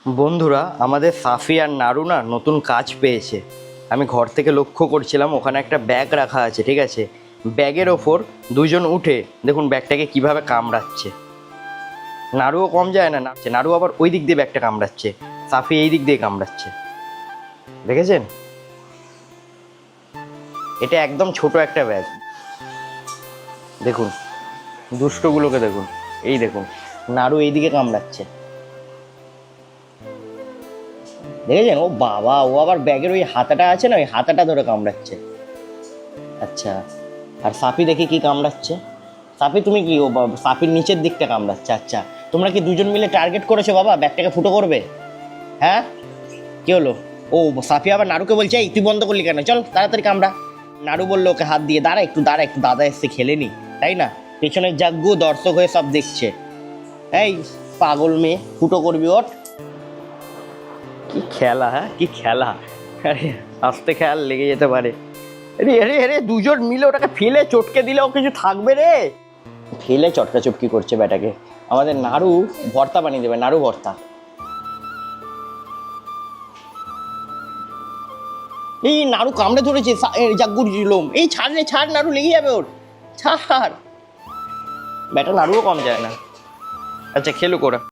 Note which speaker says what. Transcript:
Speaker 1: বন্ধুরা, আমাদের সাফি আর নারু না নতুন কাজ পেয়েছে। আমি ঘর থেকে লক্ষ্য করছিলাম, ওখানে একটা ব্যাগ রাখা আছে, ঠিক আছে? ব্যাগের ওপর দুজন উঠে দেখুন ব্যাগটাকে কিভাবে কামড়াচ্ছে। নাড়ুও কম যায় না, নাচছে। নাড়ু আবার ওই দিক দিয়ে ব্যাগটা কামড়াচ্ছে, সাফি এই দিক দিয়ে কামড়াচ্ছে। দেখেছেন? এটা একদম ছোট একটা ব্যাগ। দেখুন দুষ্টগুলোকে দেখুন, এই দেখুন নাড়ু এইদিকে কামড়াচ্ছে, দেখেছেন? ও বাবা, ও আবার ব্যাগের ওই হাতাটা আছে না, ওই হাতাটা ধরে কামড়াচ্ছে। আচ্ছা, আর সাপি দেখি কি কামড়াচ্ছে। সাপি তুমি কি, ও সাপির নিচের দিকটা কামড়াচ্ছে। আচ্ছা, তোমরা কি দুজন মিলে টার্গেট করেছো বাবা ব্যাগটাকে ফুটো করবে? হ্যাঁ, কি হলো? ও সাপি আবার নাড়ুকে বলছে, এই তুই বন্ধ করলি কেন, চল তাড়াতাড়ি কামড়া। নাড়ু বললো ওকে হাত দিয়ে, দাঁড়া একটু, দাঁড়া একটু, দাদা এসে খেলে নি, তাই না? পেছনের জাগ্গু দর্শক হয়ে সব দেখছে। এই পাগল মেয়ে, ফুটো করবি ওঠ। কি খেলা, হ্যাঁ কি খেলা! আরে আস্তে খেয়াল লেগে যেতে পারে। আরে আরে আরে, দুজন মিলে ওটাকে ফেলে চটকে দিলেও কিছু থাকবে রে। ফেলে চটকা চটকি করছে ব্যাটাকে। আমাদের নাড়ু ভর্তা বানিয়ে দেবে, নাড়ু ভর্তা। এই নাড়ু কামড়ে ধরেছে জাগ্গুর লোম। এই ছাড় রে, ছাড়, নাড়ু লেগে যাবে ওর, ছাড়। ব্যাটা নাড়ুও কম যায় না। আচ্ছা খেলুক ওরা।